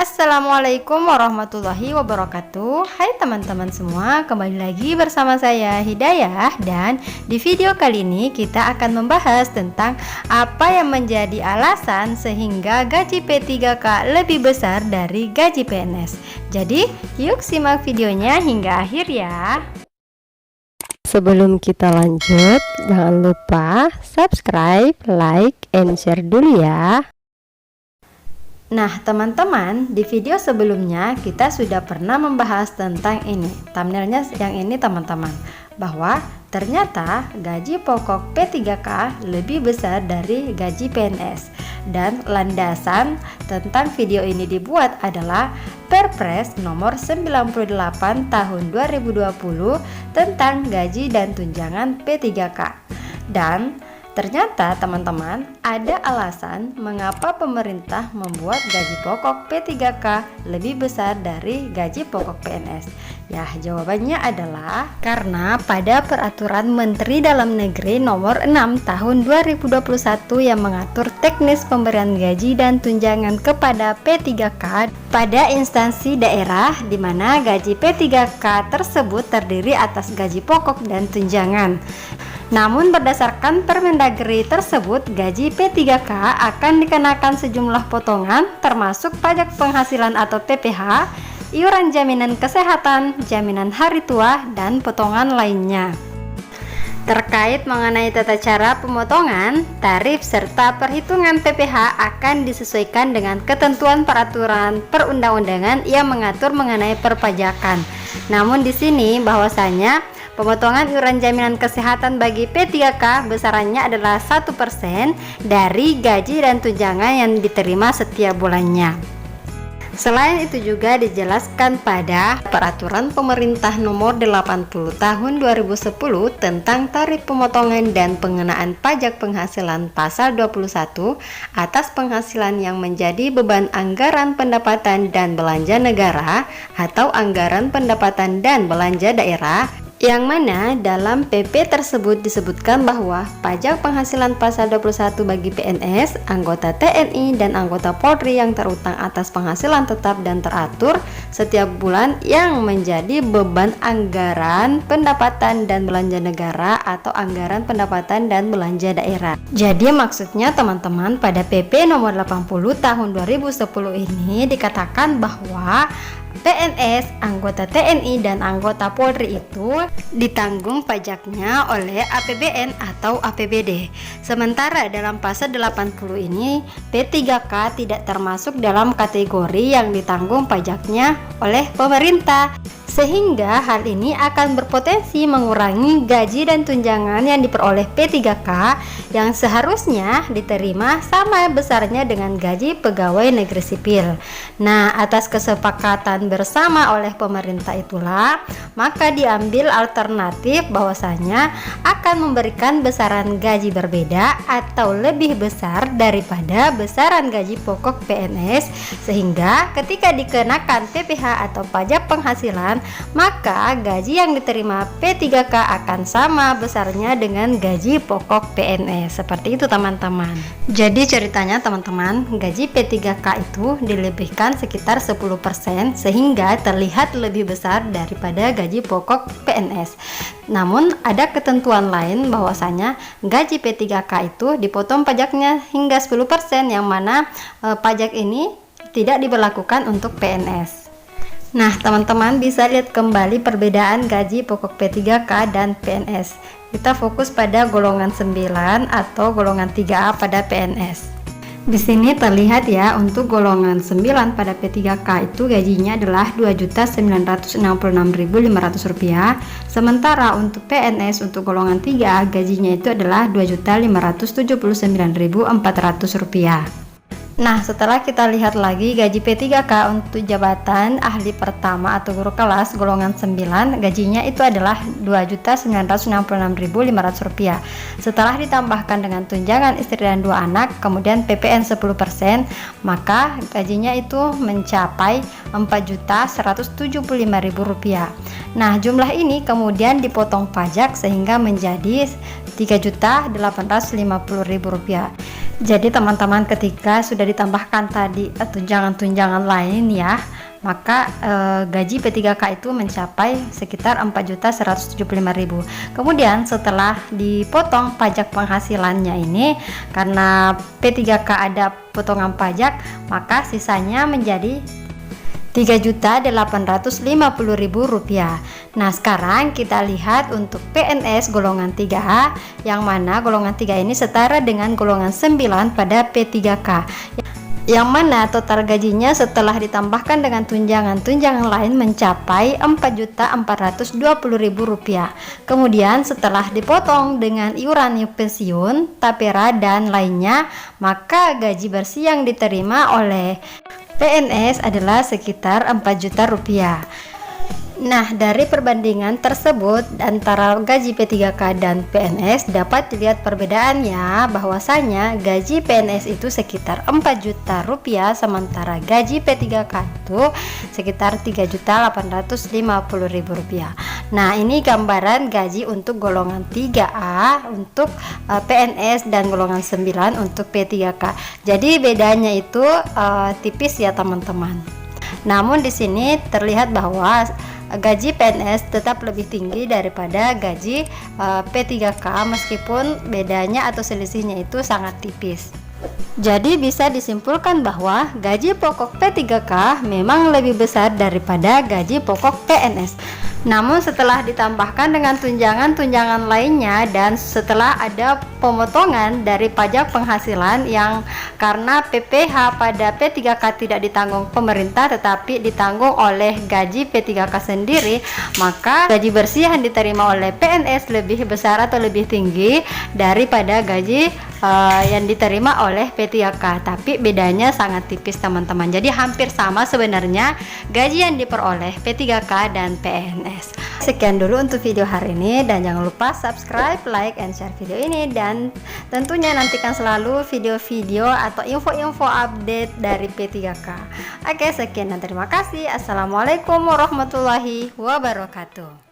Assalamualaikum warahmatullahi wabarakatuh. Hai teman-teman semua, kembali lagi bersama saya Hidayah. Dan di video kali ini kita akan membahas tentang apa yang menjadi alasan sehingga gaji P3K lebih besar dari gaji PNS. Jadi yuk simak videonya hingga akhir ya. Sebelum kita lanjut, jangan lupa subscribe, like, and share dulu ya. Nah teman-teman, di video sebelumnya kita sudah pernah membahas tentang ini, thumbnailnya yang ini teman-teman, bahwa ternyata gaji pokok P3K lebih besar dari gaji PNS. Dan landasan tentang video ini dibuat adalah Perpres nomor 98 tahun 2020 tentang gaji dan tunjangan P3K. Dan ternyata teman-teman, ada alasan mengapa pemerintah membuat gaji pokok P3K lebih besar dari gaji pokok PNS. Ya, jawabannya adalah karena pada Peraturan Menteri Dalam Negeri nomor 6 tahun 2021 yang mengatur teknis pemberian gaji dan tunjangan kepada P3K pada instansi daerah di mana gaji P3K tersebut terdiri atas gaji pokok dan tunjangan. Namun berdasarkan Permendagri tersebut, gaji P3K akan dikenakan sejumlah potongan termasuk pajak penghasilan atau PPh, iuran jaminan kesehatan, jaminan hari tua, dan potongan lainnya. Terkait mengenai tata cara pemotongan, tarif serta perhitungan PPh akan disesuaikan dengan ketentuan peraturan perundang-undangan yang mengatur mengenai perpajakan. Namun di sini bahwasanya pemotongan iuran jaminan kesehatan bagi P3K besarannya adalah 1% dari gaji dan tunjangan yang diterima setiap bulannya. Selain itu juga dijelaskan pada Peraturan Pemerintah Nomor 80 Tahun 2010 tentang tarif pemotongan dan pengenaan pajak penghasilan pasal 21 atas penghasilan yang menjadi beban anggaran pendapatan dan belanja negara atau anggaran pendapatan dan belanja daerah, yang mana dalam PP tersebut disebutkan bahwa pajak penghasilan pasal 21 bagi PNS, anggota TNI, dan anggota Polri yang terutang atas penghasilan tetap dan teratur setiap bulan yang menjadi beban anggaran pendapatan dan belanja negara atau anggaran pendapatan dan belanja daerah. Jadi maksudnya teman-teman, pada PP nomor 80 tahun 2010 ini dikatakan bahwa PNS, anggota TNI, dan anggota Polri itu ditanggung pajaknya oleh APBN atau APBD. Sementara dalam pasal 80 ini P3K tidak termasuk dalam kategori yang ditanggung pajaknya oleh pemerintah, sehingga hal ini akan berpotensi mengurangi gaji dan tunjangan yang diperoleh P3K yang seharusnya diterima sama besarnya dengan gaji pegawai negeri sipil. Nah, atas kesepakatan bersama oleh pemerintah itulah maka diambil alternatif bahwasanya akan memberikan besaran gaji berbeda atau lebih besar daripada besaran gaji pokok PNS, sehingga ketika dikenakan PPh atau pajak penghasilan maka gaji yang diterima P3K akan sama besarnya dengan gaji pokok PNS. Seperti itu teman-teman. Jadi ceritanya teman-teman, gaji P3K itu dilebihkan sekitar 10% sehingga terlihat lebih besar daripada gaji pokok PNS. Namun ada ketentuan lain bahwasanya gaji P3K itu dipotong pajaknya hingga 10%, yang mana pajak ini tidak diberlakukan untuk PNS. Nah teman-teman bisa lihat kembali perbedaan gaji pokok P3K dan PNS. Kita fokus pada golongan 9 atau golongan 3A pada PNS. Di sini terlihat ya, untuk golongan 9 pada P3K itu gajinya adalah Rp2.966.500, sementara untuk PNS untuk golongan 3A gajinya itu adalah Rp2.579.400. Nah, setelah kita lihat lagi gaji P3K untuk jabatan ahli pertama atau guru kelas golongan 9, gajinya itu adalah Rp2.966.500. Setelah ditambahkan dengan tunjangan istri dan 2 anak, kemudian PPN 10%, maka gajinya itu mencapai Rp4.175.000. Nah, jumlah ini kemudian dipotong pajak sehingga menjadi Rp3.850.000. Jadi teman-teman, ketika sudah ditambahkan tadi tunjangan-tunjangan lain ya, maka gaji P3K itu mencapai sekitar 4.175.000. Kemudian setelah dipotong pajak penghasilannya ini, karena P3K ada potongan pajak, maka sisanya menjadi Rp3.850.000. Nah, sekarang kita lihat untuk PNS golongan 3A, yang mana golongan 3 ini setara dengan golongan 9 pada P3K, yang mana total gajinya setelah ditambahkan dengan tunjangan-tunjangan lain mencapai Rp4.420.000. Kemudian setelah dipotong dengan iuran pensiun, tapera dan lainnya, maka gaji bersih yang diterima oleh PNS adalah sekitar Rp4 juta. Nah, dari perbandingan tersebut antara gaji P3K dan PNS dapat dilihat perbedaannya, bahwasanya gaji PNS itu sekitar Rp4 juta, sementara gaji P3K itu sekitar Rp3.850.000. Nah, ini gambaran gaji untuk golongan 3A untuk PNS dan golongan 9 untuk P3K. Jadi bedanya itu tipis ya teman-teman. Namun di sini terlihat bahwa gaji PNS tetap lebih tinggi daripada gaji P3K, meskipun bedanya atau selisihnya itu sangat tipis. Jadi bisa disimpulkan bahwa gaji pokok P3K memang lebih besar daripada gaji pokok PNS. Namun setelah ditambahkan dengan tunjangan-tunjangan lainnya dan setelah ada pemotongan dari pajak penghasilan yang karena PPh pada P3K tidak ditanggung pemerintah tetapi ditanggung oleh gaji P3K sendiri, maka gaji bersih yang diterima oleh PNS lebih besar atau lebih tinggi daripada gaji yang diterima oleh P3K, tapi bedanya sangat tipis teman-teman. Jadi hampir sama sebenarnya gaji yang diperoleh P3K dan PNS. Sekian dulu untuk video hari ini, dan jangan lupa subscribe, like, and share video ini, dan tentunya nantikan selalu video-video atau info-info update dari P3K. Oke, sekian dan terima kasih. Assalamualaikum warahmatullahi wabarakatuh.